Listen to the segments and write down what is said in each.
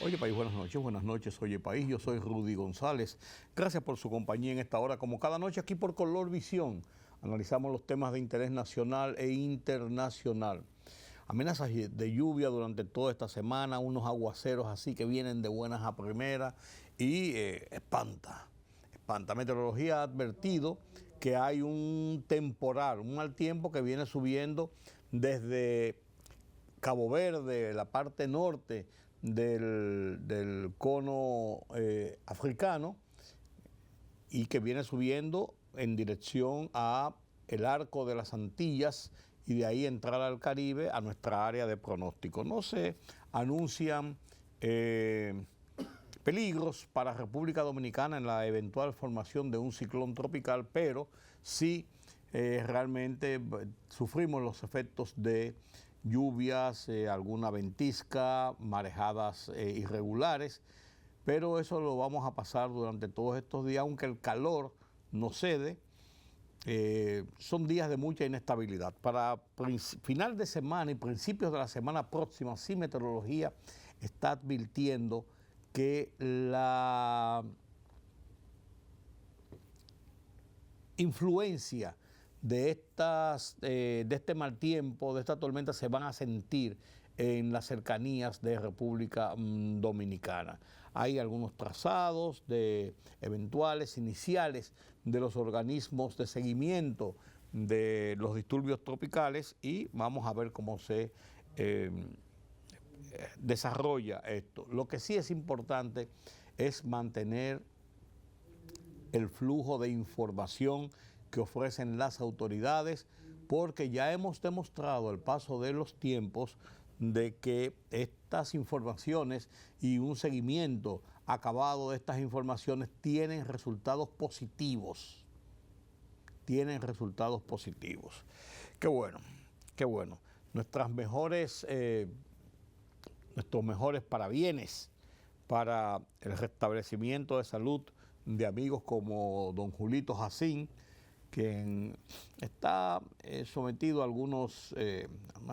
Oye País, buenas noches, Oye País, yo soy Rudy González. Gracias por su compañía en esta hora, como cada noche aquí por Color Visión. Analizamos los temas de interés nacional e internacional. Amenazas de lluvia durante toda esta semana, unos aguaceros así que vienen de buenas a primeras y espanta. Meteorología ha advertido que hay un temporal, un mal tiempo que viene subiendo desde Cabo Verde, la parte norte del cono africano, y que viene subiendo en dirección a el arco de las Antillas y de ahí entrar al Caribe, a nuestra área de pronóstico. No se anuncian peligros para República Dominicana en la eventual formación de un ciclón tropical, pero sí realmente sufrimos los efectos de lluvias, alguna ventisca, marejadas irregulares, pero eso lo vamos a pasar durante todos estos días, aunque el calor no cede. Son días de mucha inestabilidad. Para final de semana y principios de la semana próxima, sí, meteorología está advirtiendo que la influencia de este mal tiempo, de esta tormenta, se van a sentir en las cercanías de República Dominicana. Hay algunos trazados de eventuales iniciales de los organismos de seguimiento de los disturbios tropicales y vamos a ver cómo se desarrolla esto. Lo que sí es importante es mantener el flujo de información que ofrecen las autoridades, porque ya hemos demostrado al paso de los tiempos de que estas informaciones y un seguimiento acabado de estas informaciones tienen resultados positivos. Tienen resultados positivos. Qué bueno, qué bueno. Nuestros mejores parabienes para el restablecimiento de salud de amigos como don Julito Jacín, quien está sometido a unas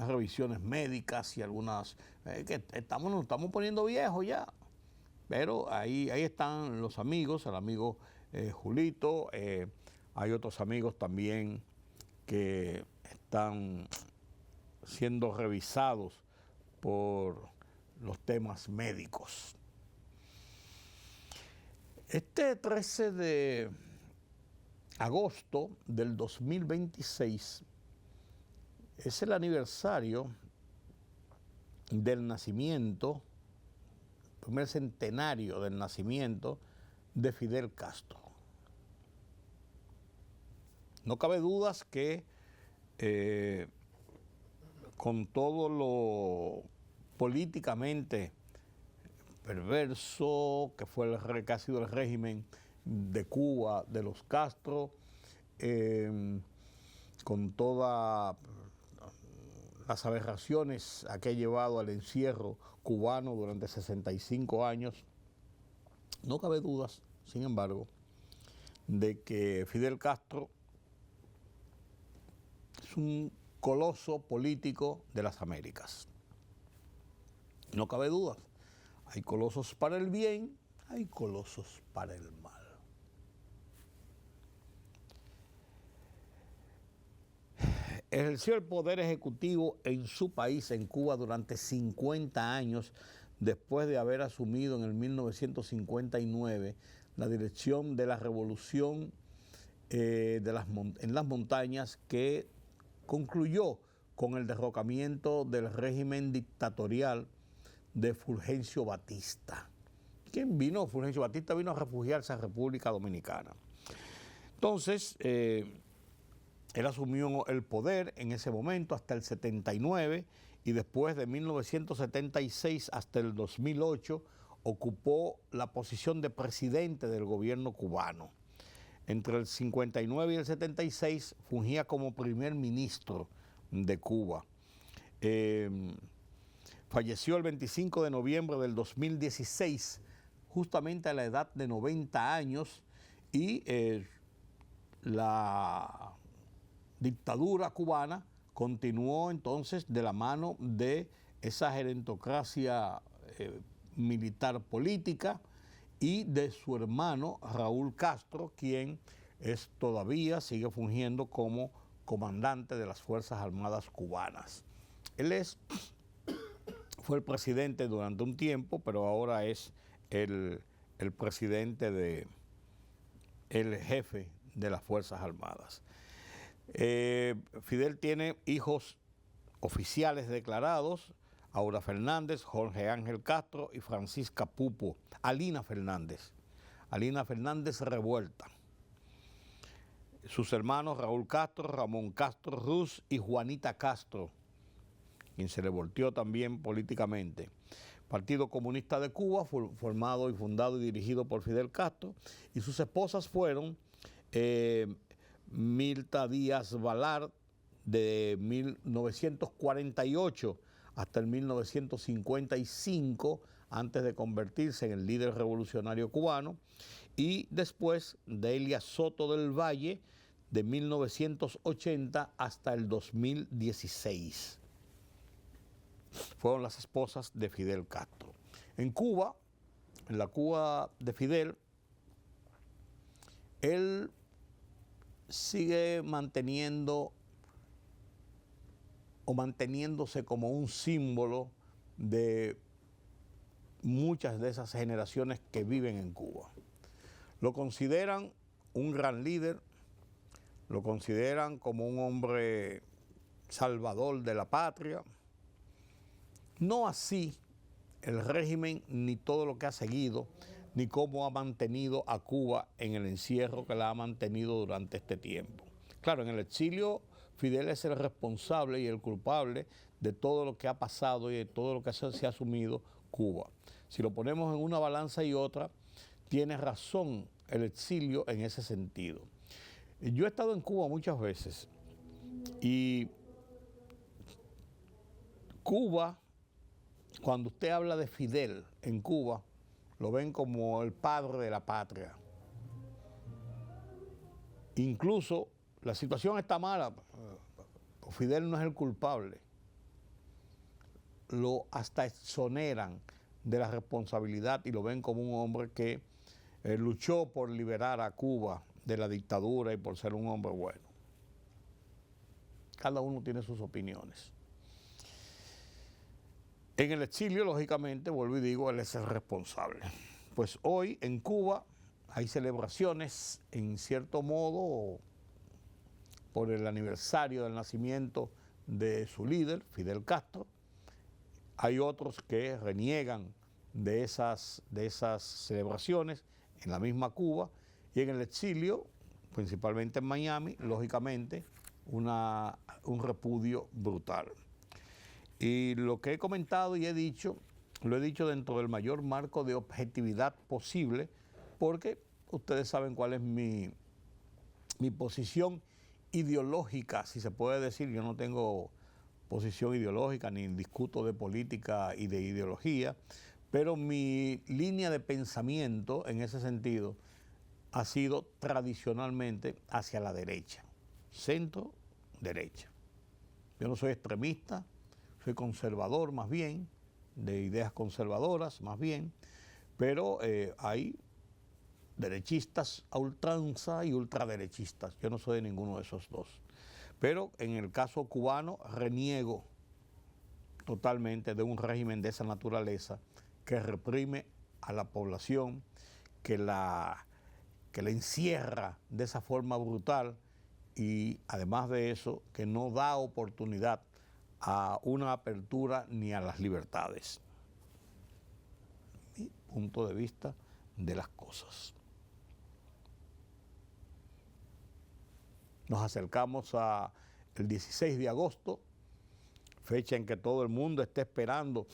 revisiones médicas y algunas, que nos estamos poniendo viejos ya, pero ahí están los amigos, el amigo Julito, hay otros amigos también que están siendo revisados por los temas médicos. Este 13 de agosto del 2026 es el aniversario del nacimiento, primer centenario del nacimiento de Fidel Castro. No cabe dudas que con todo lo políticamente perverso que que ha sido el régimen de Cuba, de los Castro, con todas las aberraciones a que ha llevado al encierro cubano durante 65 años, no cabe dudas, sin embargo, de que Fidel Castro es un coloso político de las Américas. No cabe dudas. Hay colosos para el bien, hay colosos para el mal. Ejerció el poder ejecutivo en su país, en Cuba, durante 50 años, después de haber asumido en el 1959 la dirección de la revolución en las montañas, que concluyó con el derrocamiento del régimen dictatorial de Fulgencio Batista. ¿Quién vino? Fulgencio Batista vino a refugiarse a República Dominicana. Entonces, él asumió el poder en ese momento hasta el 79 y después de 1976 hasta el 2008 ocupó la posición de presidente del gobierno cubano. Entre el 59 y el 76 fungía como primer ministro de Cuba. Falleció el 25 de noviembre del 2016, justamente a la edad de 90 años, y la dictadura cubana continuó entonces de la mano de esa gerontocracia militar política, y de su hermano Raúl Castro, quien sigue fungiendo como comandante de las Fuerzas Armadas cubanas. Fue el presidente durante un tiempo, pero ahora es el presidente el jefe de las Fuerzas Armadas. Fidel tiene hijos oficiales declarados: Aura Fernández, Jorge Ángel Castro y Francisca Pupo. Alina Fernández Revuelta. Sus hermanos Raúl Castro, Ramón Castro Ruz y Juanita Castro, quien se le volteó también políticamente. Partido Comunista de Cuba, formado y fundado y dirigido por Fidel Castro, y sus esposas fueron Mirta Díaz Balart, de 1948 hasta el 1955, antes de convertirse en el líder revolucionario cubano, y después Delia Soto del Valle, de 1980 hasta el 2016. Fueron las esposas de Fidel Castro. En Cuba, en la Cuba de Fidel, él sigue manteniéndose como un símbolo de muchas de esas generaciones que viven en Cuba. Lo consideran un gran líder, lo consideran como un hombre salvador de la patria. No así el régimen, ni todo lo que ha seguido, ni cómo ha mantenido a Cuba en el encierro que la ha mantenido durante este tiempo. Claro, en el exilio Fidel es el responsable y el culpable de todo lo que ha pasado y de todo lo que se ha asumido Cuba. Si lo ponemos en una balanza y otra, tiene razón el exilio en ese sentido. Yo he estado en Cuba muchas veces y Cuba, cuando usted habla de Fidel en Cuba, lo ven como el padre de la patria. Incluso la situación está mala, Fidel no es el culpable. Lo hasta exoneran de la responsabilidad y lo ven como un hombre que luchó por liberar a Cuba de la dictadura y por ser un hombre bueno. Cada uno tiene sus opiniones. En el exilio, lógicamente, vuelvo y digo, él es el responsable. Pues hoy en Cuba hay celebraciones, en cierto modo, por el aniversario del nacimiento de su líder, Fidel Castro. Hay otros que reniegan de esas celebraciones en la misma Cuba, y en el exilio, principalmente en Miami, lógicamente, un repudio brutal. Y lo que he comentado y he dicho, lo he dicho dentro del mayor marco de objetividad posible, porque ustedes saben cuál es mi posición ideológica, si se puede decir. Yo no tengo posición ideológica ni discuto de política y de ideología, pero mi línea de pensamiento en ese sentido ha sido tradicionalmente hacia la derecha, centro-derecha. Yo no soy extremista, soy conservador más bien, de ideas conservadoras más bien, pero hay derechistas a ultranza y ultraderechistas. Yo no soy de ninguno de esos dos. Pero en el caso cubano reniego totalmente de un régimen de esa naturaleza que reprime a la población, que la encierra de esa forma brutal y además de eso que no da oportunidad a una apertura ni a las libertades. Mi punto de vista de las cosas. Nos acercamos al 16 de agosto, fecha en que todo el mundo está esperando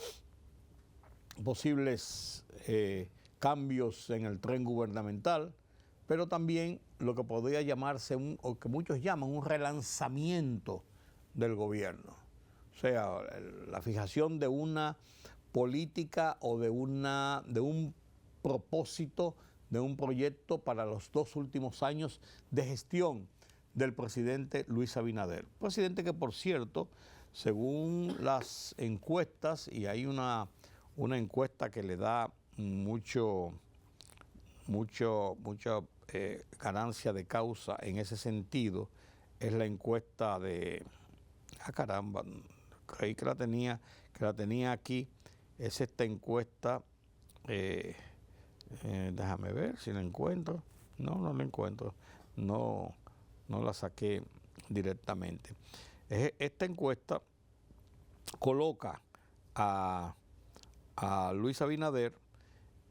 posibles cambios en el tren gubernamental, pero también lo que podría llamarse, o que muchos llaman, un relanzamiento del gobierno. O sea, la fijación de una política o de un propósito, de un proyecto para los 2 últimos años de gestión del presidente Luis Abinader. Presidente que, por cierto, según las encuestas, y hay una una encuesta que le da mucha ganancia de causa en ese sentido, es la encuesta de, caramba, creí que la tenía aquí, es esta encuesta, déjame ver si la encuentro, no la encuentro, no la saqué directamente. Esta encuesta coloca a Luis Abinader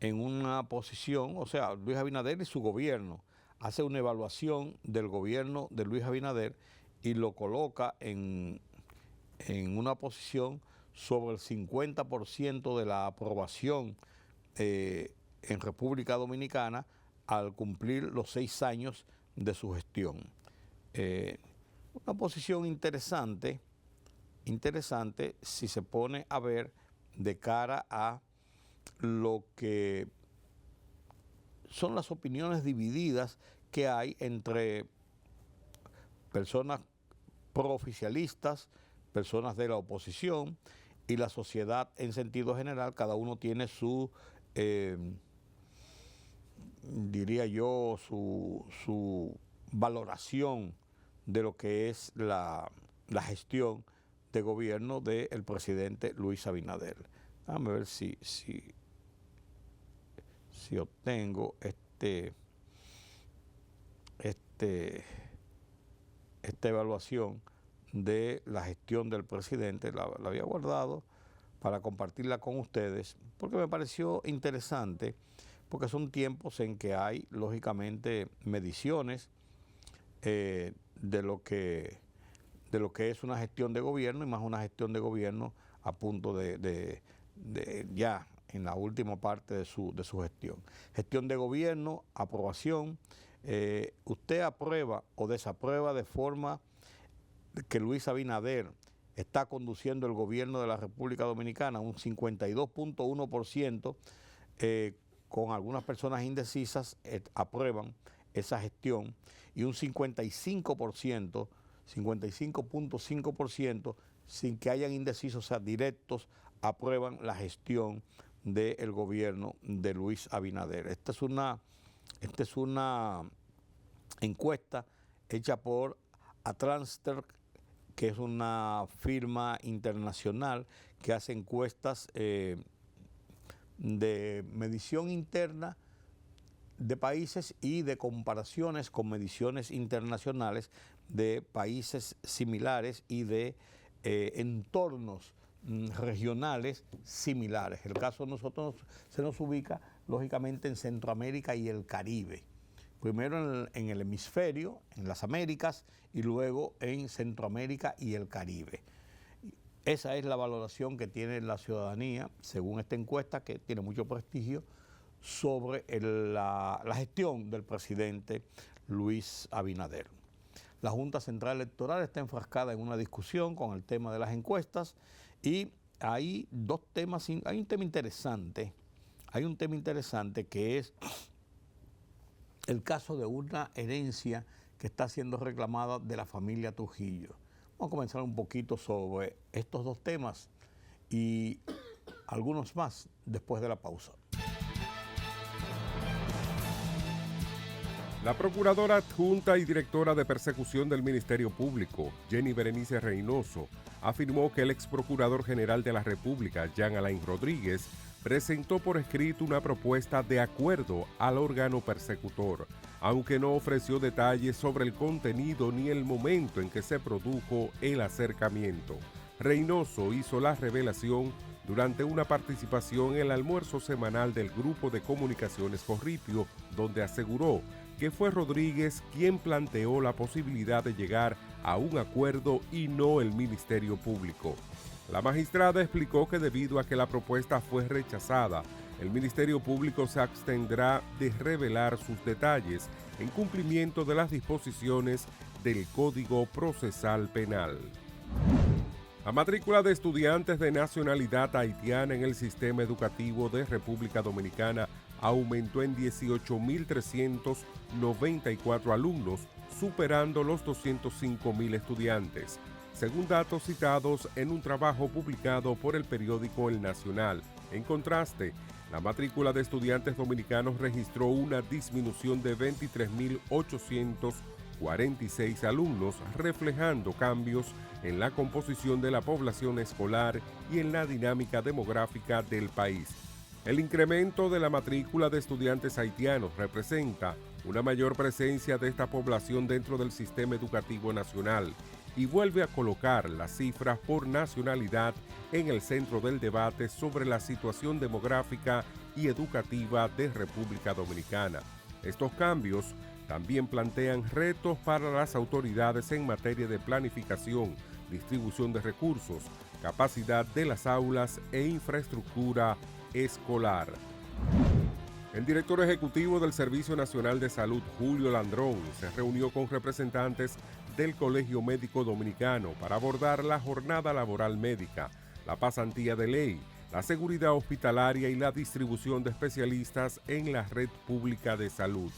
en una posición, o sea, Luis Abinader y su gobierno, hace una evaluación del gobierno de Luis Abinader y lo coloca en una posición sobre el 50% de la aprobación en República Dominicana al cumplir los 6 años de su gestión. Una posición interesante si se pone a ver de cara a lo que son las opiniones divididas que hay entre personas prooficialistas, personas de la oposición y la sociedad en sentido general. Cada uno tiene su, diría yo, su valoración de lo que es la gestión de gobierno del presidente Luis Abinader. Déjame ver si obtengo esta evaluación de la gestión del presidente. La había guardado para compartirla con ustedes porque me pareció interesante, porque son tiempos en que hay lógicamente mediciones de lo que es una gestión de gobierno, y más una gestión de gobierno a punto de ya en la última parte de su gestión. Gestión de gobierno, aprobación. Usted aprueba o desaprueba de forma que Luis Abinader está conduciendo el gobierno de la República Dominicana, un 52.1%, con algunas personas indecisas aprueban esa gestión, y un 55.5% sin que hayan indecisos, o sea, directos, aprueban la gestión del gobierno de Luis Abinader. Esta es una encuesta hecha por Atlanster, que es una firma internacional que hace encuestas de medición interna de países y de comparaciones con mediciones internacionales de países similares y de entornos regionales similares. El caso de nosotros se nos ubica lógicamente en Centroamérica y el Caribe. Primero en el hemisferio, en las Américas, y luego en Centroamérica y el Caribe. Esa es la valoración que tiene la ciudadanía, según esta encuesta, que tiene mucho prestigio, sobre la gestión del presidente Luis Abinader. La Junta Central Electoral está enfrascada en una discusión con el tema de las encuestas, y hay dos temas, hay un tema interesante que es el caso de una herencia que está siendo reclamada de la familia Trujillo. Vamos a comenzar un poquito sobre estos dos temas y algunos más después de la pausa. La procuradora adjunta y directora de persecución del Ministerio Público, Jenny Berenice Reynoso, afirmó que el ex procurador general de la República, Jean Alain Rodríguez, presentó por escrito una propuesta de acuerdo al órgano persecutor, aunque no ofreció detalles sobre el contenido ni el momento en que se produjo el acercamiento. Reynoso hizo la revelación durante una participación en el almuerzo semanal del Grupo de Comunicaciones Corripio, donde aseguró que fue Rodríguez quien planteó la posibilidad de llegar a un acuerdo y no el Ministerio Público. La magistrada explicó que debido a que la propuesta fue rechazada, el Ministerio Público se abstendrá de revelar sus detalles en cumplimiento de las disposiciones del Código Procesal Penal. La matrícula de estudiantes de nacionalidad haitiana en el sistema educativo de República Dominicana aumentó en 18.394 alumnos, superando los 205.000 estudiantes. según datos citados en un trabajo publicado por el periódico El Nacional. En contraste, la matrícula de estudiantes dominicanos registró una disminución de 23.846 alumnos, reflejando cambios en la composición de la población escolar y en la dinámica demográfica del país. El incremento de la matrícula de estudiantes haitianos representa una mayor presencia de esta población dentro del sistema educativo nacional y vuelve a colocar las cifras por nacionalidad en el centro del debate sobre la situación demográfica y educativa de República Dominicana. Estos cambios también plantean retos para las autoridades en materia de planificación, distribución de recursos, capacidad de las aulas e infraestructura escolar. El director ejecutivo del Servicio Nacional de Salud, Julio Landrón, se reunió con representantes del Colegio Médico Dominicano para abordar la jornada laboral médica, la pasantía de ley, la seguridad hospitalaria y la distribución de especialistas en la red pública de salud.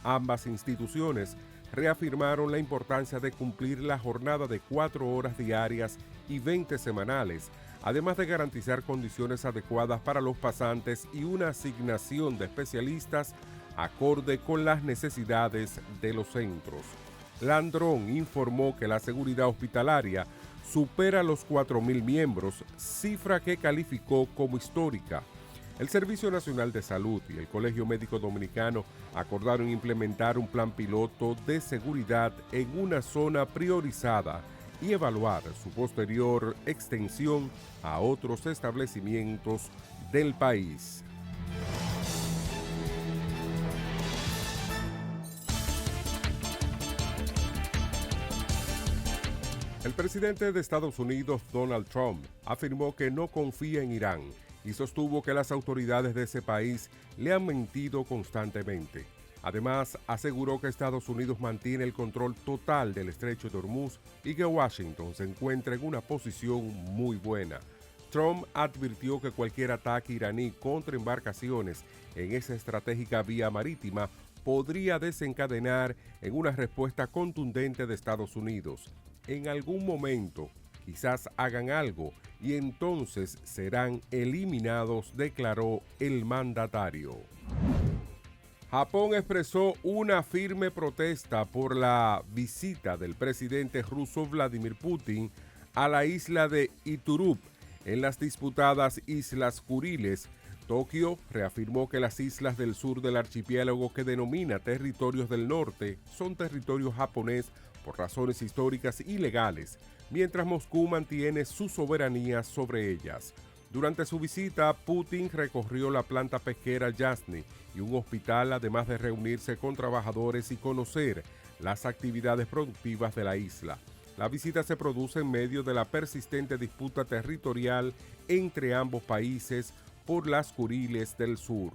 Ambas instituciones reafirmaron la importancia de cumplir la jornada de 4 horas diarias y 20 semanales, además de garantizar condiciones adecuadas para los pasantes y una asignación de especialistas acorde con las necesidades de los centros. Landrón informó que la seguridad hospitalaria supera los 4.000 miembros, cifra que calificó como histórica. El Servicio Nacional de Salud y el Colegio Médico Dominicano acordaron implementar un plan piloto de seguridad en una zona priorizada y evaluar su posterior extensión a otros establecimientos del país. El presidente de Estados Unidos, Donald Trump, afirmó que no confía en Irán y sostuvo que las autoridades de ese país le han mentido constantemente. Además, aseguró que Estados Unidos mantiene el control total del estrecho de Hormuz y que Washington se encuentra en una posición muy buena. Trump advirtió que cualquier ataque iraní contra embarcaciones en esa estratégica vía marítima podría desencadenar en una respuesta contundente de Estados Unidos. En algún momento, quizás hagan algo y entonces serán eliminados, declaró el mandatario. Japón expresó una firme protesta por la visita del presidente ruso Vladimir Putin a la isla de Iturup, en las disputadas Islas Kuriles. Tokio reafirmó que las islas del sur del archipiélago, que denomina territorios del norte, son territorio japonés por razones históricas y legales, mientras Moscú mantiene su soberanía sobre ellas. Durante su visita, Putin recorrió la planta pesquera Yasny y un hospital, además de reunirse con trabajadores y conocer las actividades productivas de la isla. La visita se produce en medio de la persistente disputa territorial entre ambos países por las Kuriles del Sur.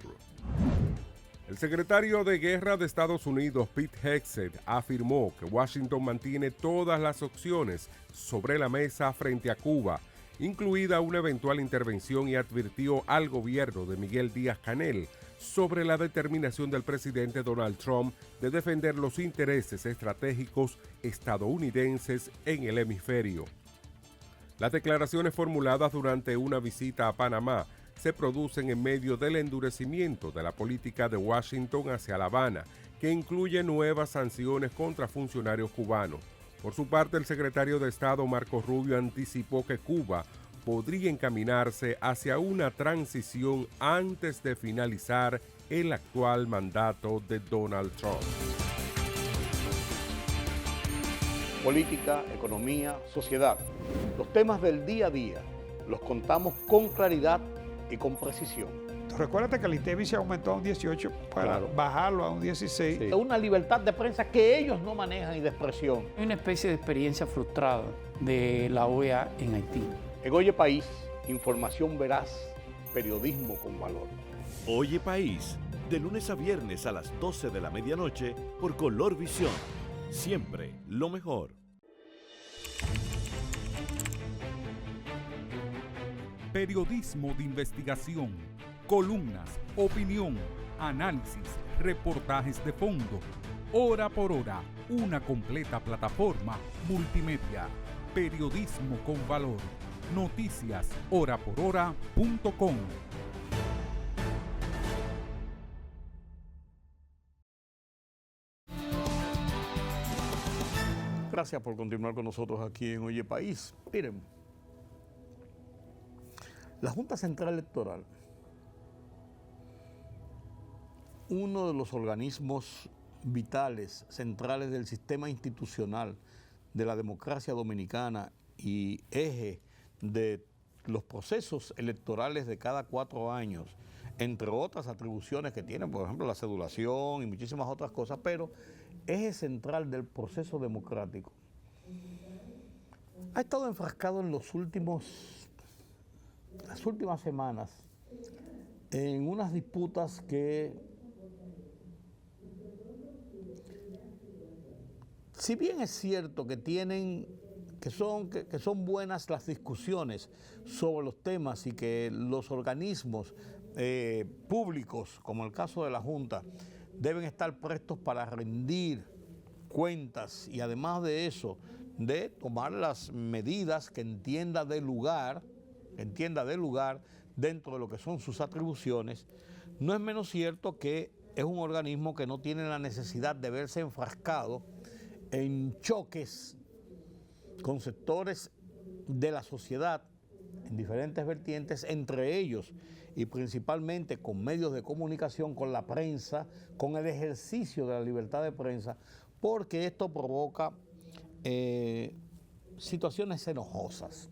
El secretario de Guerra de Estados Unidos, Pete Hegseth, afirmó que Washington mantiene todas las opciones sobre la mesa frente a Cuba, incluida una eventual intervención, y advirtió al gobierno de Miguel Díaz-Canel sobre la determinación del presidente Donald Trump de defender los intereses estratégicos estadounidenses en el hemisferio. Las declaraciones formuladas durante una visita a Panamá se producen en medio del endurecimiento de la política de Washington hacia La Habana, que incluye nuevas sanciones contra funcionarios cubanos. Por su parte, el secretario de Estado Marco Rubio anticipó que Cuba podría encaminarse hacia una transición antes de finalizar el actual mandato de Donald Trump. Política, economía, sociedad. Los temas del día a día los contamos con claridad y con precisión. Recuérdate que el INTEVI se aumentó a un 18 para bajarlo a un 16. Sí. Una libertad de prensa que ellos no manejan y de expresión. Hay una especie de experiencia frustrada de la OEA en Haití. En Oye País, información veraz, periodismo con valor. Oye País, de lunes a viernes a las 12 de la medianoche por Color Visión. Siempre lo mejor. Periodismo de investigación, columnas, opinión, análisis, reportajes de fondo, hora por hora, una completa plataforma multimedia. Periodismo con valor. Noticias horaporhora.com. Gracias por continuar con nosotros aquí en Oye País. Miren, la Junta Central Electoral, uno de los organismos vitales, centrales del sistema institucional de la democracia dominicana y eje de los procesos electorales de cada 4 años, entre otras atribuciones que tienen, por ejemplo, la cedulación y muchísimas otras cosas, pero eje central del proceso democrático, ha estado enfrascado en las últimas semanas en unas disputas que, si bien es cierto que son buenas las discusiones sobre los temas y que los organismos públicos, como el caso de la Junta, deben estar prestos para rendir cuentas y además de eso, de tomar las medidas que entienda de lugar dentro de lo que son sus atribuciones, no es menos cierto que es un organismo que no tiene la necesidad de verse enfrascado en choques con sectores de la sociedad en diferentes vertientes, entre ellos y principalmente con medios de comunicación, con la prensa, con el ejercicio de la libertad de prensa, porque esto provoca situaciones enojosas.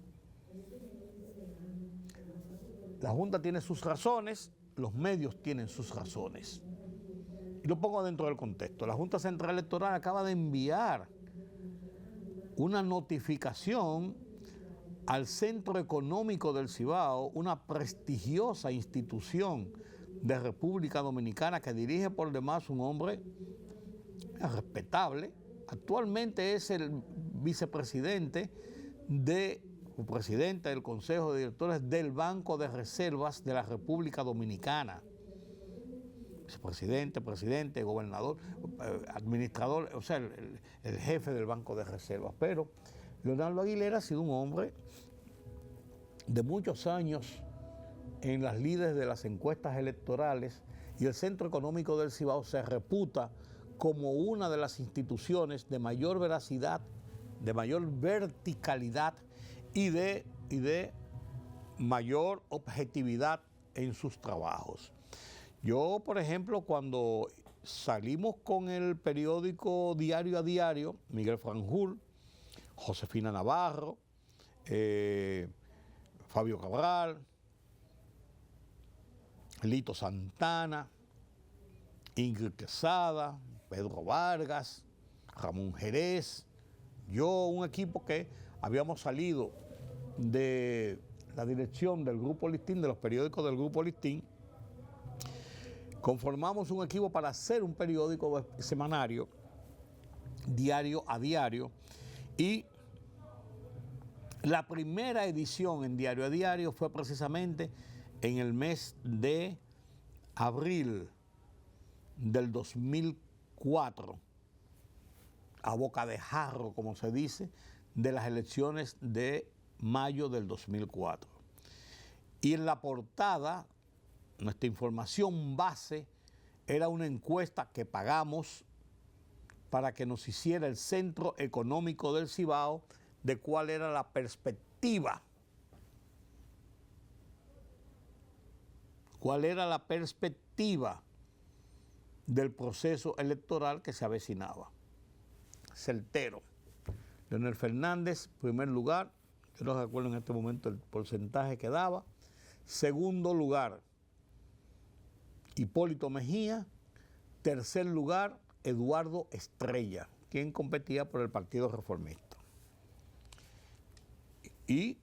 La Junta tiene sus razones, los medios tienen sus razones. Y lo pongo dentro del contexto. La Junta Central Electoral acaba de enviar una notificación al Centro Económico del Cibao, una prestigiosa institución de República Dominicana que dirige por demás un hombre respetable. Actualmente es el vicepresidente o presidente del Consejo de Directores del Banco de Reservas de la República Dominicana. Vicepresidente, presidente, gobernador, administrador, o sea, el jefe del Banco de Reservas. Pero Leonardo Aguilera ha sido un hombre de muchos años en las lides de las encuestas electorales y el Centro Económico del Cibao se reputa como una de las instituciones de mayor veracidad, de mayor verticalidad y de mayor objetividad en sus trabajos. Yo, por ejemplo, cuando salimos con el periódico Diario a Diario, Miguel Franjul, Josefina Navarro, Fabio Cabral, Lito Santana, Ingrid Quesada, Pedro Vargas, Ramón Jerez, yo, un equipo que habíamos salido de la dirección del Grupo Listín, de los periódicos del Grupo Listín, conformamos un equipo para hacer un periódico semanario, Diario a Diario, y la primera edición en Diario a Diario fue precisamente en el mes de abril del 2004, a boca de jarro, como se dice, de las elecciones de mayo del 2004. Y en la portada, nuestra información base era una encuesta que pagamos para que nos hiciera el Centro Económico del Cibao de cuál era la perspectiva. ¿Cuál era la perspectiva del proceso electoral que se avecinaba? Certero. Leonel Fernández, primer lugar, yo no recuerdo en este momento el porcentaje que daba. Segundo lugar, Hipólito Mejía. Tercer lugar, Eduardo Estrella, quien competía por el Partido Reformista. Y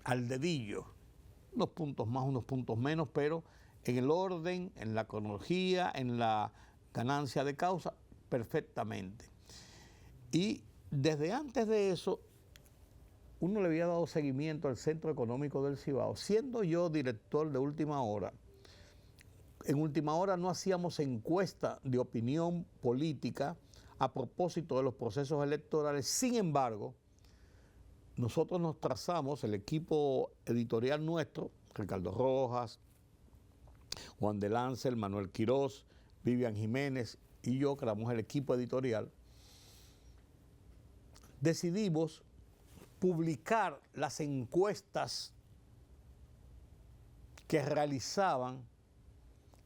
al dedillo, unos puntos más, unos puntos menos, pero en el orden, en la cronología, en la ganancia de causa, perfectamente. Y desde antes de eso, uno le había dado seguimiento al Centro Económico del Cibao. Siendo yo director de Última Hora, en Última Hora no hacíamos encuesta de opinión política a propósito de los procesos electorales. Sin embargo, nosotros nos trazamos, el equipo editorial nuestro, Ricardo Rojas, Juan de Lancel, Manuel Quirós, Vivian Jiménez y yo, que éramos el equipo editorial, decidimos publicar las encuestas que realizaban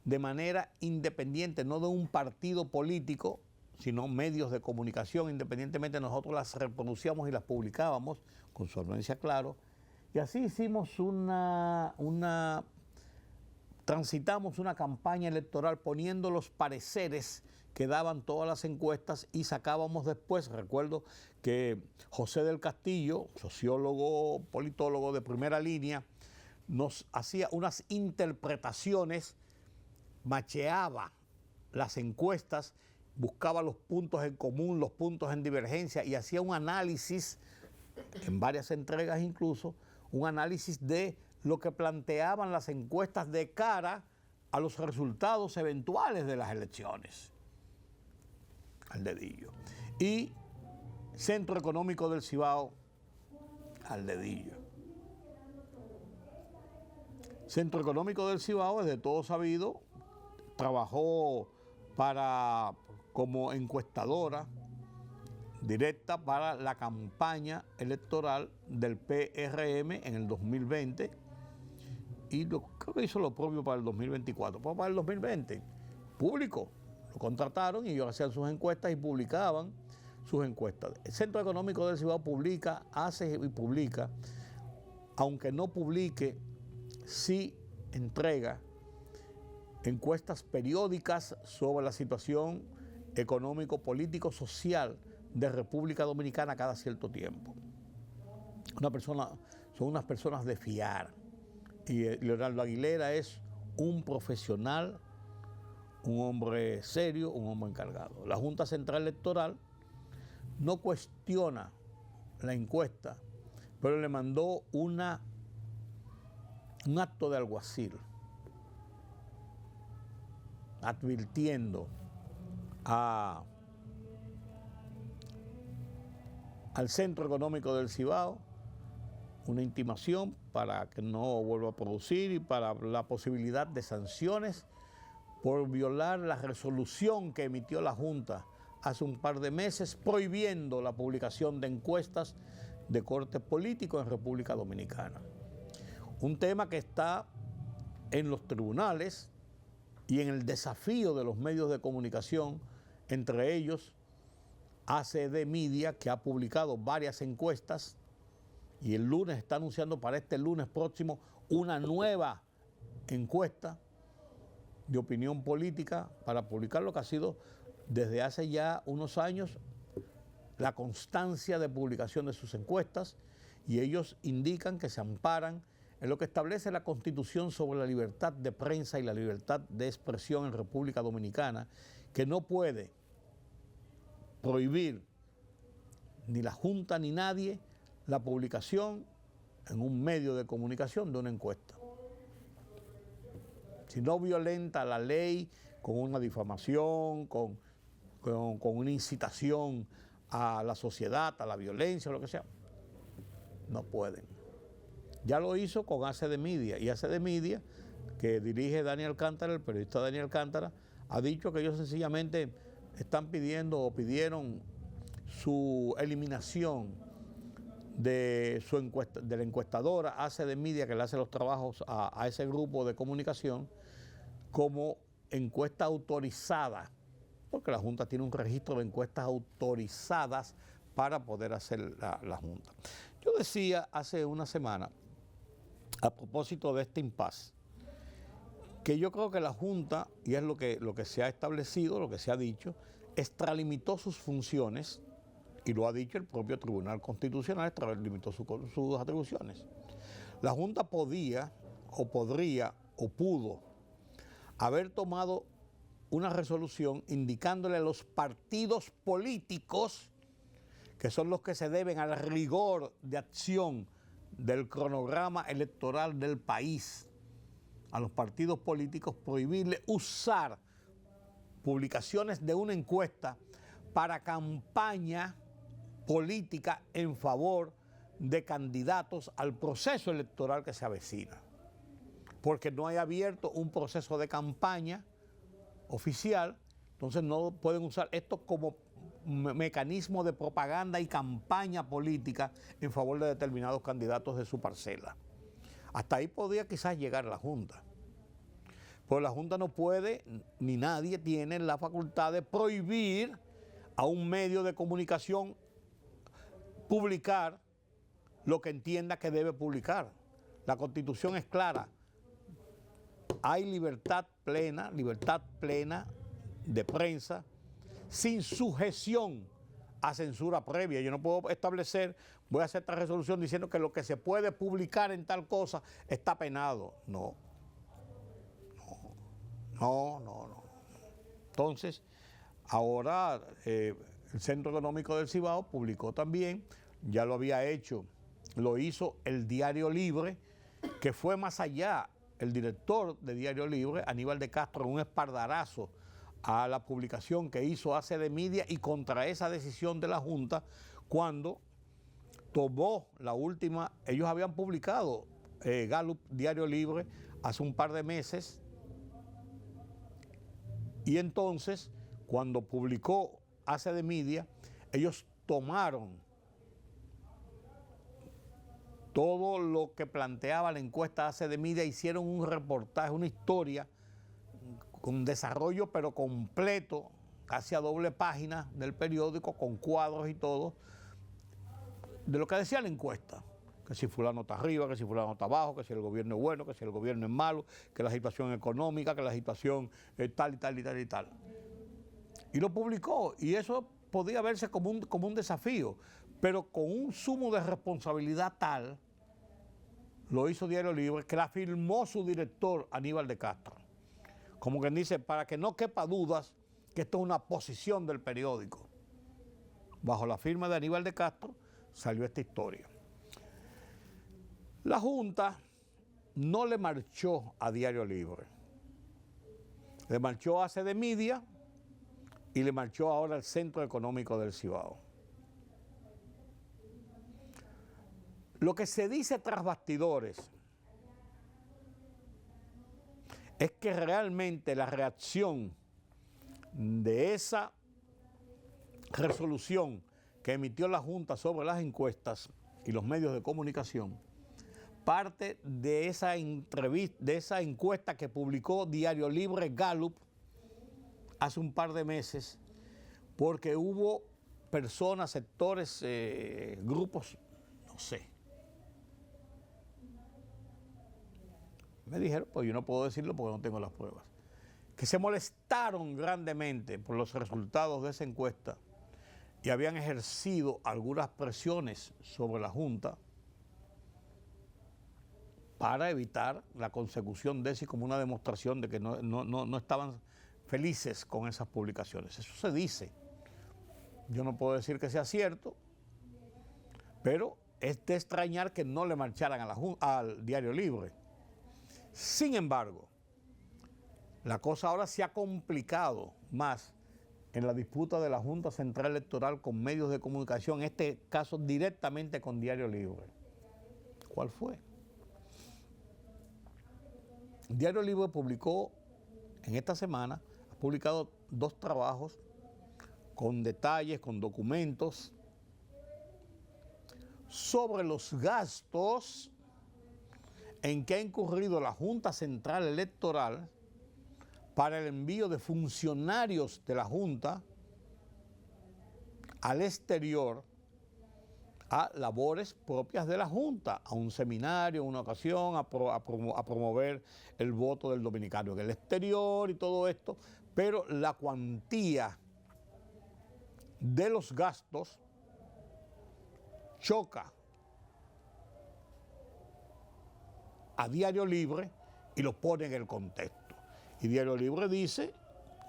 de manera independiente, no de un partido político, sino medios de comunicación. Independientemente, nosotros las reproducíamos y las publicábamos con su anuencia, claro. Y así hicimos transitamos una campaña electoral poniendo los pareceres que daban todas las encuestas y sacábamos después. Recuerdo que José del Castillo, sociólogo, politólogo de primera línea, nos hacía unas interpretaciones, macheaba las encuestas, buscaba los puntos en común, los puntos en divergencia y hacía un análisis, en varias entregas incluso, un análisis de lo que planteaban las encuestas de cara a los resultados eventuales de las elecciones. Al dedillo. Y Centro Económico del Cibao, al dedillo. Centro Económico del Cibao, es de todo sabido, trabajó como encuestadora directa para la campaña electoral del PRM en el 2020 y creo que hizo lo propio para el 2024. Pues para el 2020, público, lo contrataron y ellos hacían sus encuestas y publicaban sus encuestas. El Centro Económico del Cibao hace y publica, aunque no publique, sí entrega encuestas periódicas sobre la situación económico, político, social de República Dominicana cada cierto tiempo. Son unas personas de fiar. Y Leonardo Aguilera es un profesional, un hombre serio, un hombre encargado. La Junta Central Electoral no cuestiona la encuesta, pero le mandó un acto de alguacil advirtiendo al Centro Económico del Cibao una intimación para que no vuelva a producir y para la posibilidad de sanciones por violar la resolución que emitió la Junta hace un par de meses prohibiendo la publicación de encuestas de corte político en República Dominicana. Un tema que está en los tribunales y en el desafío de los medios de comunicación, entre ellos ACD Media, que ha publicado varias encuestas y el lunes está anunciando para este lunes próximo una nueva encuesta de opinión política para publicar lo que ha sido desde hace ya unos años la constancia de publicación de sus encuestas, y ellos indican que se amparan en lo que establece la Constitución sobre la libertad de prensa y la libertad de expresión en República Dominicana, que no puede prohibir ni la Junta ni nadie la publicación en un medio de comunicación de una encuesta. Si no violenta la ley con una difamación, con una incitación a la sociedad, a la violencia o lo que sea, no pueden. Ya lo hizo con ACD Media, y ACD Media, que dirige Daniel Alcántara, el periodista Daniel Alcántara, ha dicho que ellos sencillamente están pidiendo o pidieron su eliminación de la encuestadora ACD Media, que le hace los trabajos a ese grupo de comunicación, como encuesta autorizada, porque la Junta tiene un registro de encuestas autorizadas para poder hacer la Junta. Yo decía hace una semana, a propósito de este impasse, que yo creo que la Junta, y es lo que se ha establecido, lo que se ha dicho, extralimitó sus funciones, y lo ha dicho el propio Tribunal Constitucional, extralimitó sus atribuciones. La Junta podía, o podría, o pudo haber tomado una resolución indicándole a los partidos políticos, que son los que se deben al rigor de acción del cronograma electoral del país, a los partidos políticos prohibirle usar publicaciones de una encuesta para campaña política en favor de candidatos al proceso electoral que se avecina, porque no hay abierto un proceso de campaña oficial, entonces no pueden usar esto como mecanismo de propaganda y campaña política en favor de determinados candidatos de su parcela. Hasta ahí podría quizás llegar la Junta. Pero la Junta no puede, ni nadie tiene la facultad de prohibir a un medio de comunicación publicar lo que entienda que debe publicar. La Constitución es clara. Hay libertad plena de prensa sin sujeción a censura previa. Yo no puedo establecer, voy a hacer esta resolución diciendo que lo que se puede publicar en tal cosa está penado. No. Entonces, ahora el Centro Económico del Cibao publicó también, ya lo había hecho, lo hizo el Diario Libre, que fue más allá. El director de Diario Libre, Aníbal de Castro, un espaldarazo a la publicación que hizo ACD Media y contra esa decisión de la Junta, cuando tomó la última, ellos habían publicado Gallup Diario Libre hace un par de meses, y entonces cuando publicó ACD Media, ellos tomaron todo lo que planteaba la encuesta ACD Media, hicieron un reportaje, una historia con desarrollo pero completo, casi a doble página del periódico, con cuadros y todo, de lo que decía la encuesta, que si fulano está arriba, que si fulano está abajo, que si el gobierno es bueno, que si el gobierno es malo, que la situación económica, que la situación es tal y tal y tal y tal. Y lo publicó, y eso podía verse como un desafío, pero con un sumo de responsabilidad tal, lo hizo Diario Libre, que la firmó su director Aníbal de Castro. Como quien dice, para que no quepa dudas que esto es una posición del periódico. Bajo la firma de Aníbal de Castro salió esta historia. La Junta no le marchó a Diario Libre. Le marchó a ACD Media y le marchó ahora al Centro Económico del Cibao. Lo que se dice tras bastidores es que realmente la reacción de esa resolución que emitió la Junta sobre las encuestas y los medios de comunicación parte de esa entrevista, de esa encuesta que publicó Diario Libre Gallup hace un par de meses, porque hubo personas, sectores, grupos, no sé. Me dijeron, pues yo no puedo decirlo porque no tengo las pruebas, que se molestaron grandemente por los resultados de esa encuesta y habían ejercido algunas presiones sobre la Junta para evitar la consecución de eso y como una demostración de que no estaban felices con esas publicaciones. Eso se dice. Yo no puedo decir que sea cierto, pero es de extrañar que no le marcharan al Diario Libre. Sin embargo, la cosa ahora se ha complicado más en la disputa de la Junta Central Electoral con medios de comunicación, en este caso directamente con Diario Libre. ¿Cuál fue? Diario Libre publicó en esta semana, ha publicado 2 trabajos con detalles, con documentos sobre los gastos en que ha incurrido la Junta Central Electoral para el envío de funcionarios de la Junta al exterior a labores propias de la Junta, a un seminario, una ocasión, a promover el voto del dominicano en el exterior y todo esto, pero la cuantía de los gastos choca a Diario Libre y lo pone en el contexto. Y Diario Libre dice,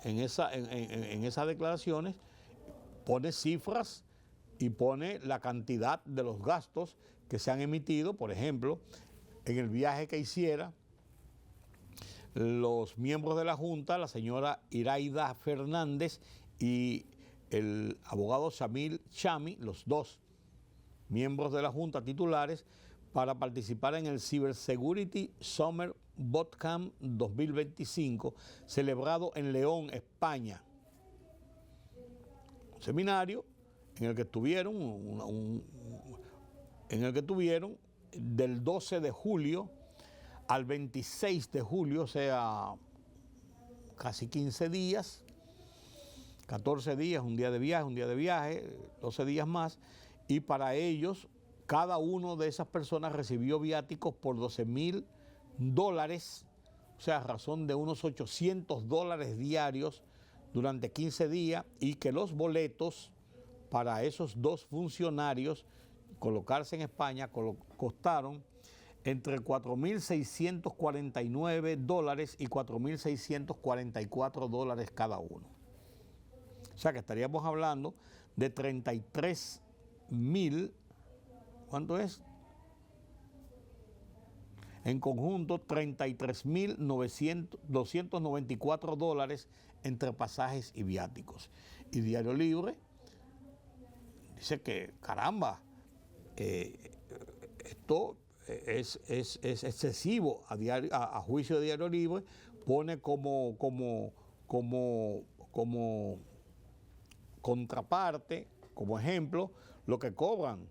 en esas declaraciones, pone cifras y pone la cantidad de los gastos que se han emitido, por ejemplo, en el viaje que hiciera los miembros de la Junta, la señora Iraida Fernández y el abogado Shamil Chami, los dos miembros de la Junta titulares, para participar en el Cybersecurity Summer Bootcamp 2025, celebrado en León, España. Un seminario en el que tuvieron del 12 de julio al 26 de julio, o sea, casi 15 días, 14 días, un día de viaje, 12 días más, y para ellos, cada uno de esas personas recibió viáticos por $12,000, o sea, a razón de unos $800 diarios durante 15 días, y que los boletos para esos dos funcionarios colocarse en España costaron entre $4,649 y $4,644 cada uno. O sea que estaríamos hablando de 33,000, ¿cuánto es? En conjunto, $33,294 entre pasajes y viáticos. Y Diario Libre dice que, caramba, esto es excesivo a juicio de Diario Libre. Pone como contraparte, como ejemplo, lo que cobran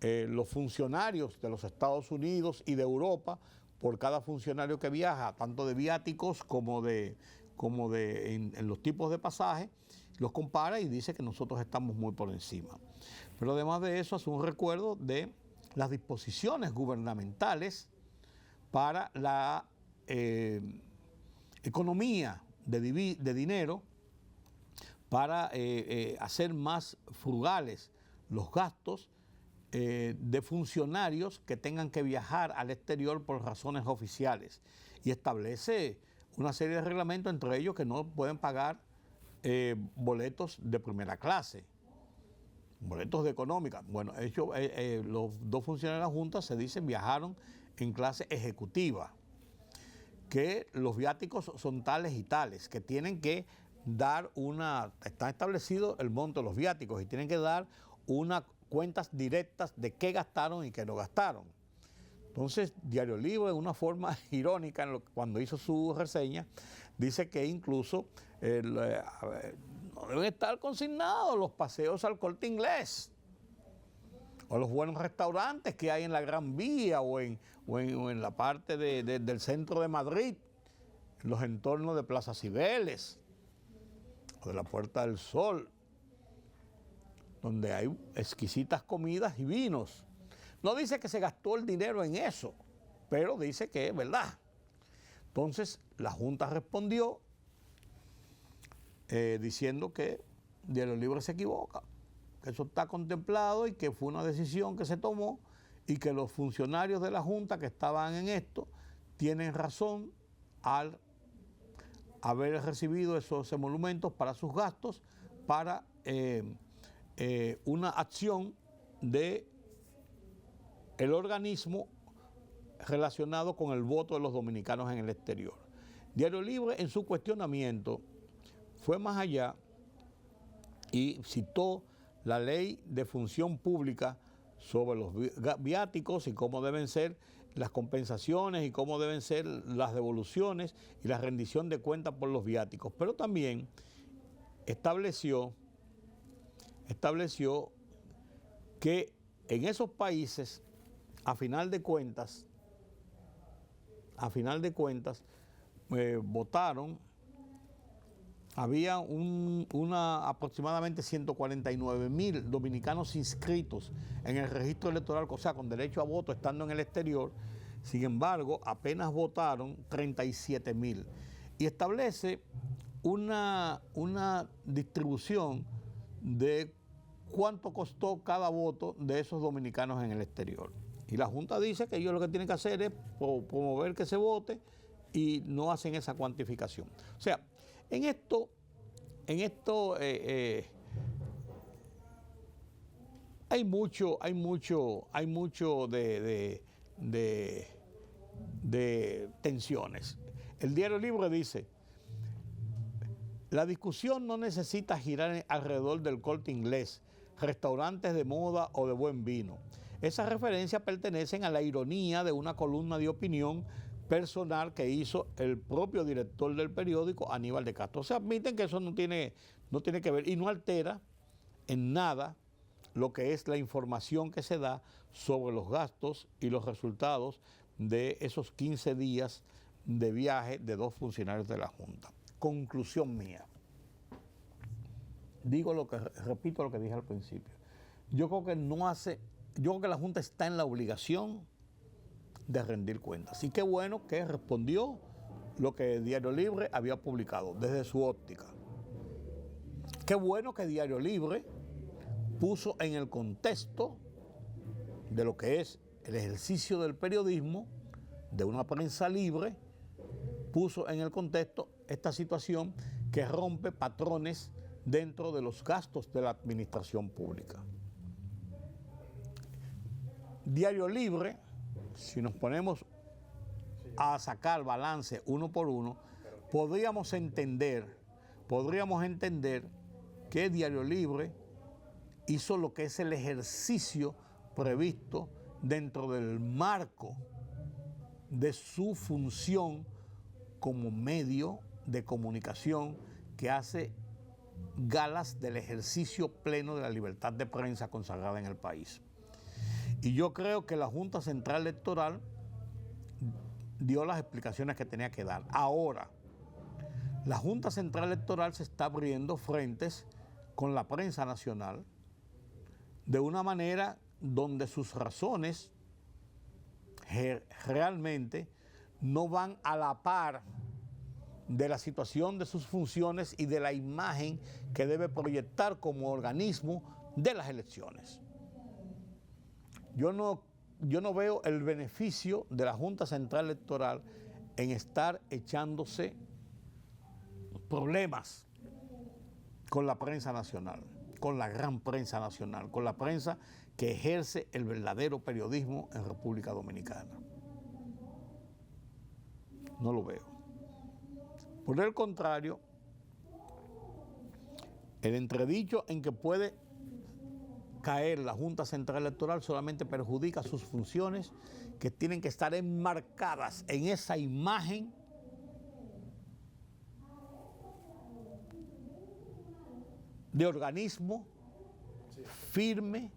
los funcionarios de los Estados Unidos y de Europa por cada funcionario que viaja, tanto de viáticos como en los tipos de pasajes. Los compara y dice que nosotros estamos muy por encima. Pero además de eso, hace un recuerdo de las disposiciones gubernamentales para la economía de dinero, para hacer más frugales los gastos de funcionarios que tengan que viajar al exterior por razones oficiales, y establece una serie de reglamentos, entre ellos que no pueden pagar boletos de primera clase, boletos de económica. Bueno, los dos funcionarios de la Junta se dicen viajaron en clase ejecutiva, que los viáticos son tales y tales, que tienen que dar está establecido el monto de los viáticos y tienen que dar unas cuentas directas de qué gastaron y qué no gastaron. Entonces, Diario Libre, de una forma irónica, cuando hizo su reseña, dice que incluso no deben estar consignados los paseos al Corte Inglés o los buenos restaurantes que hay en la Gran Vía o en la parte del centro de Madrid, en los entornos de Plaza Cibeles o de la Puerta del Sol, donde hay exquisitas comidas y vinos. No dice que se gastó el dinero en eso, pero dice que es verdad. Entonces, la Junta respondió diciendo que Diario Libre se equivoca, que eso está contemplado y que fue una decisión que se tomó y que los funcionarios de la Junta que estaban en esto tienen razón al haber recibido esos emolumentos para sus gastos, para una acción de el organismo relacionado con el voto de los dominicanos en el exterior. Diario Libre, en su cuestionamiento, fue más allá y citó la ley de función pública sobre los viáticos y cómo deben ser las compensaciones y cómo deben ser las devoluciones y la rendición de cuentas por los viáticos. Pero también estableció que en esos países, a final de cuentas, votaron, había aproximadamente 149,000 dominicanos inscritos en el registro electoral, o sea, con derecho a voto estando en el exterior. Sin embargo, apenas votaron 37,000. Y establece una distribución de cuánto costó cada voto de esos dominicanos en el exterior. Y la Junta dice que ellos lo que tienen que hacer es promover que se vote y no hacen esa cuantificación. O sea, en esto hay mucho de tensiones. El Diario Libre dice: la discusión no necesita girar alrededor del Corte Inglés, restaurantes de moda o de buen vino. Esas referencias pertenecen a la ironía de una columna de opinión personal que hizo el propio director del periódico, Aníbal de Castro. Se admiten que eso no tiene que ver y no altera en nada lo que es la información que se da sobre los gastos y los resultados de esos 15 días de viaje de 2 funcionarios de la Junta. Conclusión mía. Repito lo que dije al principio. Yo creo que la Junta está en la obligación de rendir cuentas. Y qué bueno que respondió lo que Diario Libre había publicado desde su óptica. Qué bueno que Diario Libre puso en el contexto de lo que es el ejercicio del periodismo, de una prensa libre, puso en el contexto esta situación que rompe patrones dentro de los gastos de la administración pública. Diario Libre, si nos ponemos a sacar balance uno por uno, podríamos entender que Diario Libre hizo lo que es el ejercicio previsto dentro del marco de su función como medio de comunicación que hace galas del ejercicio pleno de la libertad de prensa consagrada en el país. Y yo creo que la Junta Central Electoral dio las explicaciones que tenía que dar. Ahora, la Junta Central Electoral se está abriendo frentes con la prensa nacional de una manera donde sus razones realmente no van a la par de la situación de sus funciones y de la imagen que debe proyectar como organismo de las elecciones. Yo no veo el beneficio de la Junta Central Electoral en estar echándose problemas con la prensa nacional, con la gran prensa nacional, con la prensa que ejerce el verdadero periodismo en República Dominicana. No lo veo. Por el contrario, el entredicho en que puede caer la Junta Central Electoral solamente perjudica sus funciones que tienen que estar enmarcadas en esa imagen de organismo firme,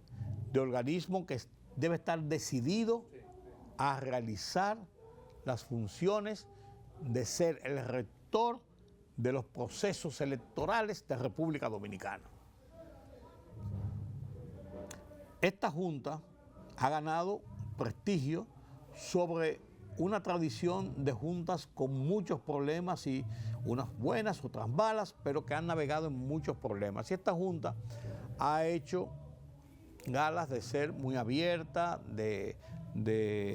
de organismo que debe estar decidido a realizar las funciones de ser el rector de los procesos electorales de República Dominicana. Esta Junta ha ganado prestigio sobre una tradición de juntas con muchos problemas y unas buenas, otras malas, pero que han navegado en muchos problemas. Y esta Junta ha hecho galas de ser muy abierta, de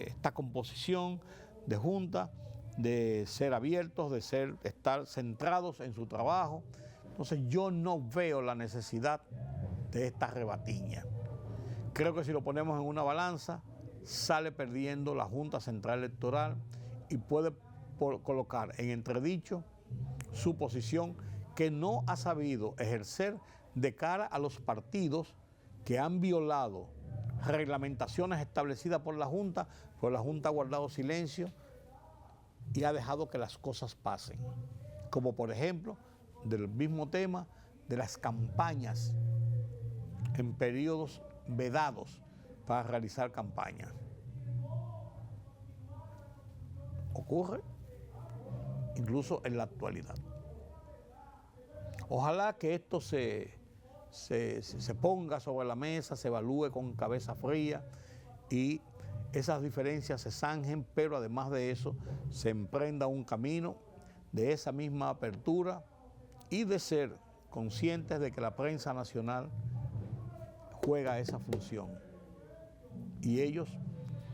esta composición de Junta, de ser abiertos, de estar centrados en su trabajo. Entonces yo no veo la necesidad de esta rebatiña. Creo que si lo ponemos en una balanza, sale perdiendo la Junta Central Electoral y puede colocar en entredicho su posición que no ha sabido ejercer de cara a los partidos que han violado reglamentaciones establecidas por la Junta, pues la Junta ha guardado silencio y ha dejado que las cosas pasen. Como por ejemplo, del mismo tema de las campañas en periodos vedados para realizar campaña. Ocurre incluso en la actualidad. Ojalá que esto se ponga sobre la mesa, se evalúe con cabeza fría y esas diferencias se zanjen, pero además de eso se emprenda un camino de esa misma apertura y de ser conscientes de que la prensa nacional juega esa función y ellos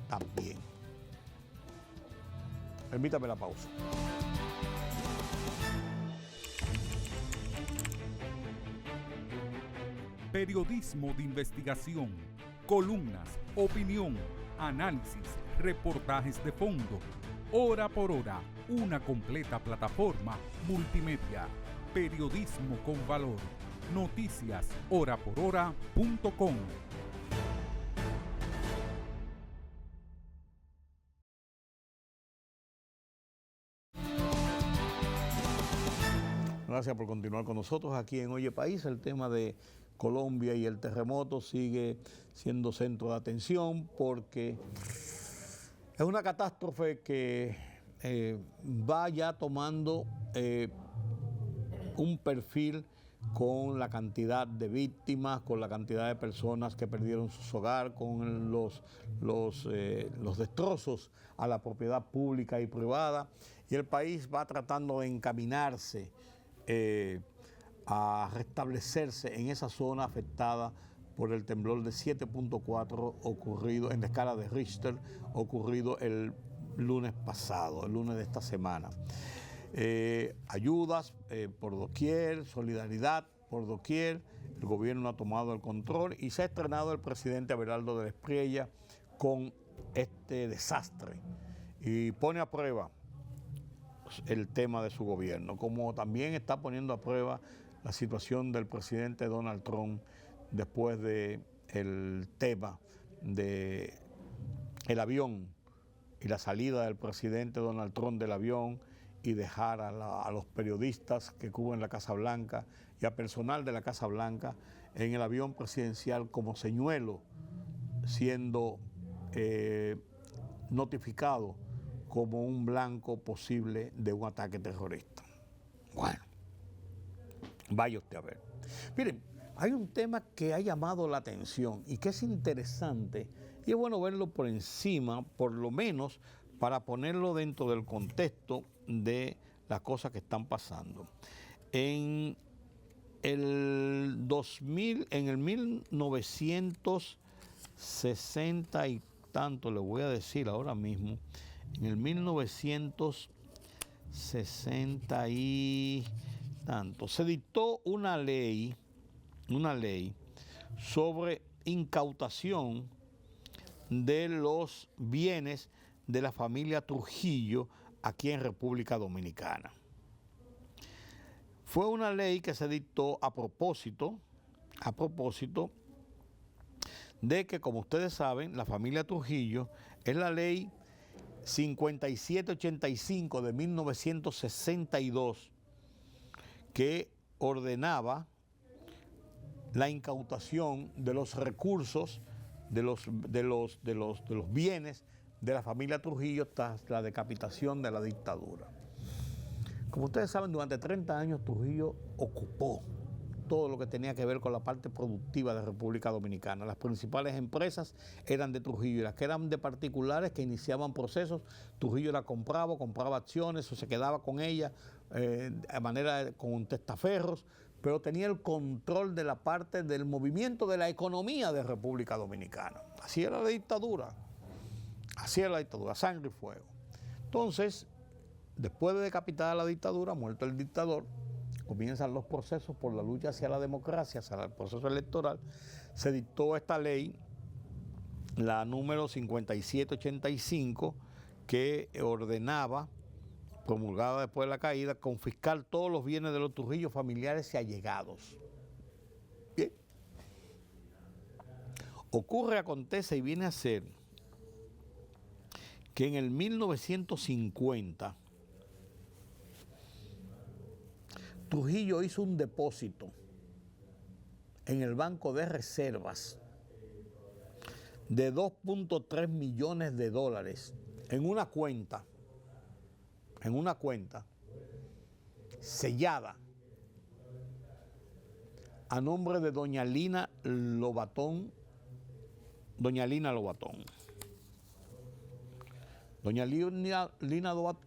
también. Permítame la pausa. Periodismo de investigación, columnas, opinión, análisis, reportajes de fondo. Hora por hora, una completa plataforma multimedia. Periodismo con valor. noticiashorapor.com. Gracias por continuar con nosotros aquí en Oye País. El tema de Colombia y el terremoto sigue siendo centro de atención porque es una catástrofe que va ya tomando un perfil con la cantidad de víctimas, con la cantidad de personas que perdieron su hogar, con los destrozos a la propiedad pública y privada. Y el país va tratando de encaminarse a restablecerse en esa zona afectada por el temblor de 7.4 ocurrido en la escala de Richter, ocurrido el lunes pasado, el lunes de esta semana. Ayudas por doquier, solidaridad por doquier, el gobierno ha tomado el control y se ha estrenado el presidente Abelardo de la Espriella con este desastre y pone a prueba el tema de su gobierno, como también está poniendo a prueba la situación del presidente Donald Trump después del tema del avión y la salida del presidente Donald Trump del avión y dejar a los periodistas que cubren la Casa Blanca y a personal de la Casa Blanca en el avión presidencial como señuelo, siendo notificado como un blanco posible de un ataque terrorista. Bueno, vaya usted a ver. Miren, hay un tema que ha llamado la atención y que es interesante y es bueno verlo por encima, por lo menos para ponerlo dentro del contexto de las cosas que están pasando. En el 1960 y tanto, le voy a decir ahora mismo, en el 1960 y tanto, se dictó una ley sobre incautación de los bienes de la familia Trujillo aquí en República Dominicana. Fue una ley que se dictó a propósito de que, como ustedes saben, la familia Trujillo es la ley 5785 de 1962 que ordenaba la incautación de los recursos de los bienes de la familia Trujillo tras la decapitación de la dictadura. Como ustedes saben, durante 30 años Trujillo ocupó todo lo que tenía que ver con la parte productiva de República Dominicana. Las principales empresas eran de Trujillo y las que eran de particulares que iniciaban procesos, Trujillo la compraba acciones o se quedaba con ellas de manera con testaferros, pero tenía el control de la parte del movimiento de la economía de República Dominicana. Así era la dictadura, sangre y fuego. Entonces, después de decapitada la dictadura, muerto el dictador, comienzan los procesos por la lucha hacia la democracia, hacia el proceso electoral. Se dictó esta ley, la número 5785, que ordenaba, promulgada después de la caída, confiscar todos los bienes de los Trujillos familiares y allegados. Bien. Acontece y viene a ser que en el 1950 Trujillo hizo un depósito en el Banco de Reservas de 2.3 millones de dólares en una cuenta sellada a nombre de doña Lina Lobatón. Doña Lina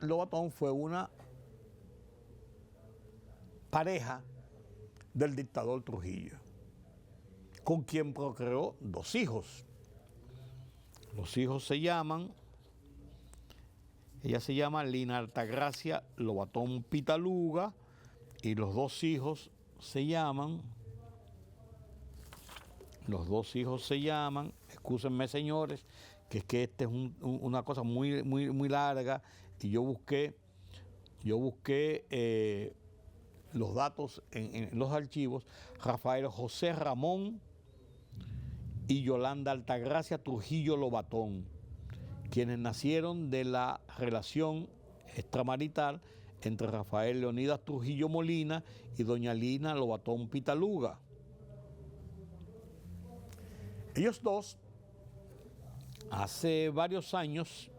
Lobatón fue una pareja del dictador Trujillo, con quien procreó 2 hijos. Los hijos ella se llama Lina Altagracia Lobatón Pitaluga, y los 2 hijos se llaman, excúsenme señores, que es que esta es una cosa muy larga, y yo busqué los datos en los archivos, Rafael José Ramón y Yolanda Altagracia Trujillo Lobatón, quienes nacieron de la relación extramarital entre Rafael Leonidas Trujillo Molina y doña Lina Lobatón Pitaluga. Ellos dos, hace varios años,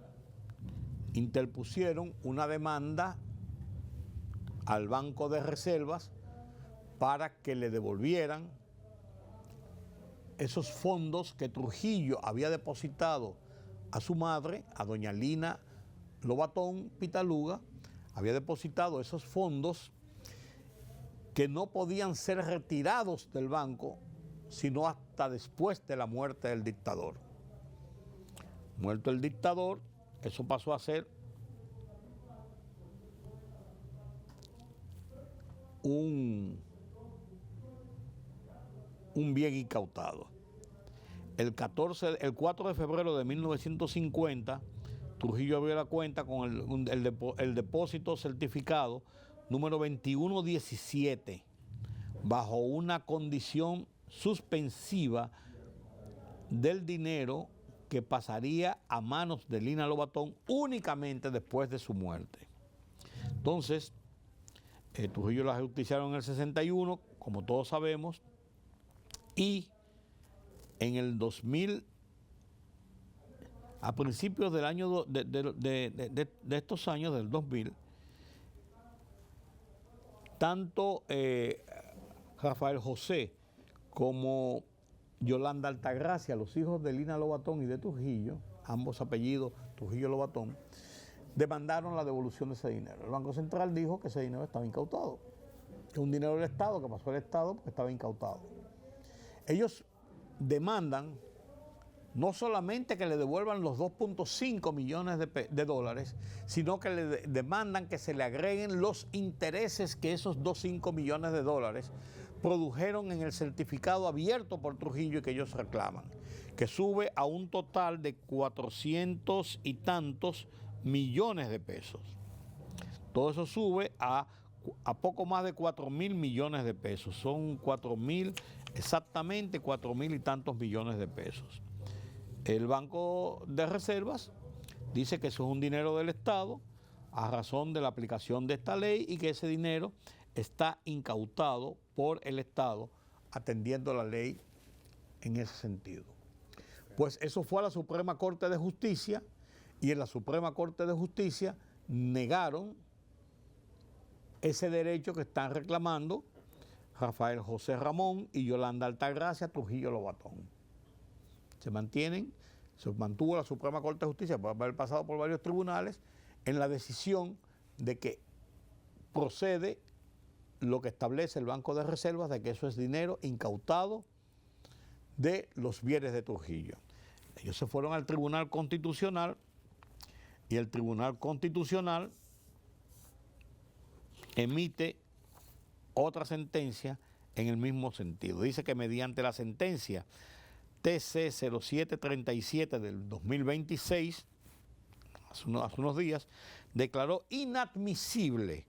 interpusieron una demanda al Banco de Reservas para que le devolvieran esos fondos que Trujillo había depositado a su madre, a doña Lina Lobatón Pitaluga, había depositado esos fondos que no podían ser retirados del banco sino hasta después de la muerte del dictador. Muerto el dictador, eso pasó a ser un bien incautado. El 4 de febrero de 1950, Trujillo abrió la cuenta con el depósito certificado número 2117, bajo una condición suspensiva del dinero que pasaría a manos de Lina Lobatón únicamente después de su muerte. Entonces, Trujillo la justiciaron en el 61, como todos sabemos, y en el 2000, a principios del año de estos años, del 2000, tanto Rafael José como Yolanda Altagracia, los hijos de Lina Lobatón y de Trujillo, ambos apellidos Trujillo Lobatón, demandaron la devolución de ese dinero. El Banco Central dijo que ese dinero estaba incautado. Es un dinero del Estado que pasó al Estado porque estaba incautado. Ellos demandan no solamente que le devuelvan los 2.5 millones de dólares, sino que le demandan que se le agreguen los intereses que esos 2.5 millones de dólares produjeron en el certificado abierto por Trujillo y que ellos reclaman, que sube a un total de 400 y tantos millones de pesos. Todo eso sube a poco más de 4.000 millones de pesos. Son 4.000, exactamente 4.000 y tantos millones de pesos. El Banco de Reservas dice que eso es un dinero del Estado a razón de la aplicación de esta ley y que ese dinero está incautado por el Estado atendiendo la ley en ese sentido. Pues eso fue a la Suprema Corte de Justicia y en la Suprema Corte de Justicia negaron ese derecho que están reclamando Rafael José Ramón y Yolanda Altagracia Trujillo Lobatón. Se mantuvo la Suprema Corte de Justicia, por haber pasado por varios tribunales, en la decisión de que procede lo que establece el Banco de Reservas, de que eso es dinero incautado de los bienes de Trujillo. Ellos se fueron al Tribunal Constitucional y el Tribunal Constitucional emite otra sentencia en el mismo sentido. Dice que mediante la sentencia TC 0737 del 2026, hace unos días, declaró inadmisible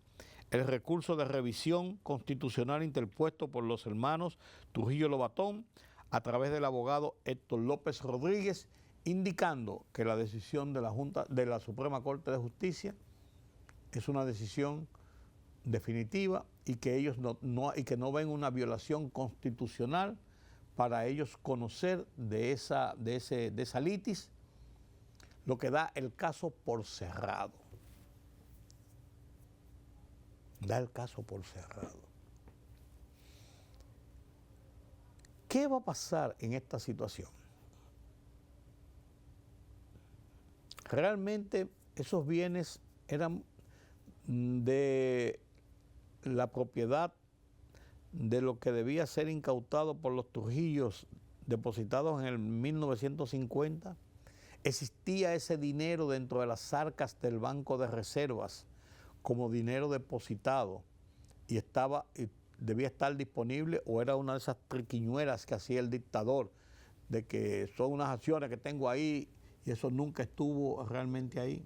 el recurso de revisión constitucional interpuesto por los hermanos Trujillo Lobatón a través del abogado Héctor López Rodríguez, indicando que la decisión de la Junta de la Suprema Corte de Justicia es una decisión definitiva y que ellos no ven una violación constitucional para ellos conocer de esa litis, lo que da el caso por cerrado. Da el caso por cerrado. ¿Qué va a pasar en esta situación? Realmente esos bienes eran de la propiedad de lo que debía ser incautado por los Trujillos depositados en el 1950. Existía ese dinero dentro de las arcas del Banco de Reservas como dinero depositado y debía estar disponible, o era una de esas triquiñuelas que hacía el dictador, de que son unas acciones que tengo ahí y eso nunca estuvo realmente ahí.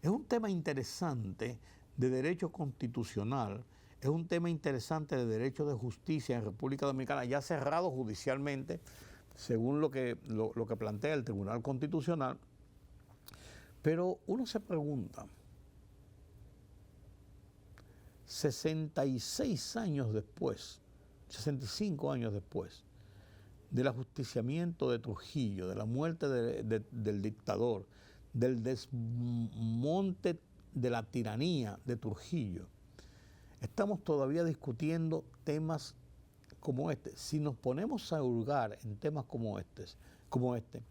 Es un tema interesante de derecho constitucional es un tema interesante de derecho de justicia en República Dominicana, ya cerrado judicialmente, según lo que plantea el Tribunal Constitucional. Pero uno se pregunta, 66 años después, 65 años después del ajusticiamiento de Trujillo, de la muerte del dictador, del desmonte de la tiranía de Trujillo, estamos todavía discutiendo temas como este. Si nos ponemos a hurgar en temas como este,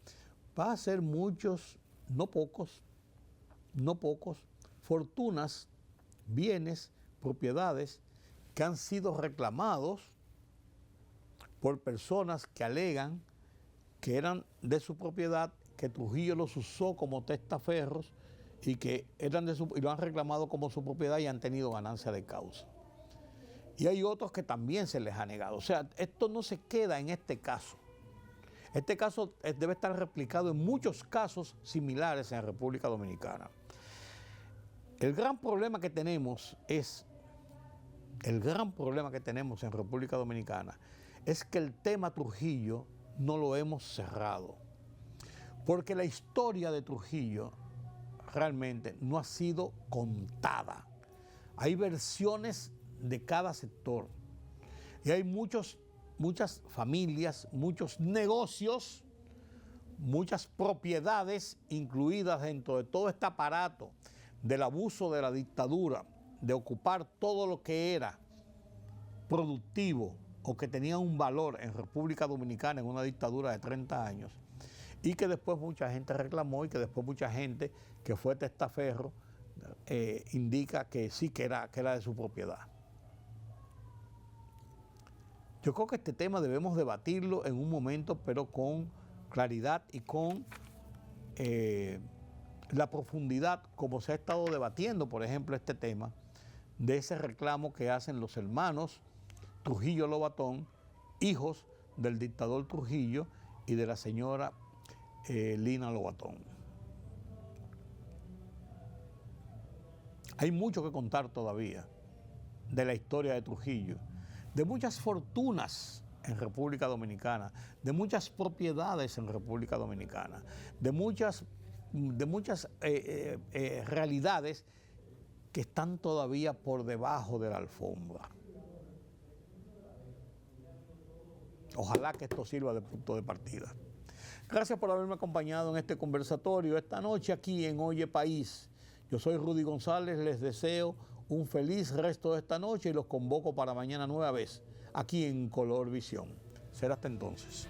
va a ser muchos, no pocos, fortunas, bienes, propiedades que han sido reclamados por personas que alegan que eran de su propiedad, que Trujillo los usó como testaferros y que eran y lo han reclamado como su propiedad y han tenido ganancia de causa. Y hay otros que también se les ha negado. O sea, esto no se queda en este caso. Este caso debe estar replicado en muchos casos similares en la República Dominicana. El gran problema que tenemos en República Dominicana es que el tema Trujillo no lo hemos cerrado, porque la historia de Trujillo realmente no ha sido contada. Hay versiones de cada sector y hay muchas familias, muchos negocios, muchas propiedades incluidas dentro de todo este aparato del abuso de la dictadura, de ocupar todo lo que era productivo o que tenía un valor en República Dominicana en una dictadura de 30 años, y que después mucha gente reclamó y que después mucha gente que fue testaferro indica que sí, que era de su propiedad. Yo creo que este tema debemos debatirlo en un momento, pero con claridad y con la profundidad como se ha estado debatiendo, por ejemplo, este tema de ese reclamo que hacen los hermanos Trujillo Lobatón, hijos del dictador Trujillo y de la señora Lina Lobatón. Hay mucho que contar todavía de la historia de Trujillo, de muchas fortunas en República Dominicana, de muchas propiedades en República Dominicana, de muchas realidades que están todavía por debajo de la alfombra. Ojalá que esto sirva de punto de partida. Gracias por haberme acompañado en este conversatorio esta noche aquí en Oye País. Yo soy Rudy González, les deseo un feliz resto de esta noche y los convoco para mañana nueva vez aquí en Color Visión. Será hasta entonces.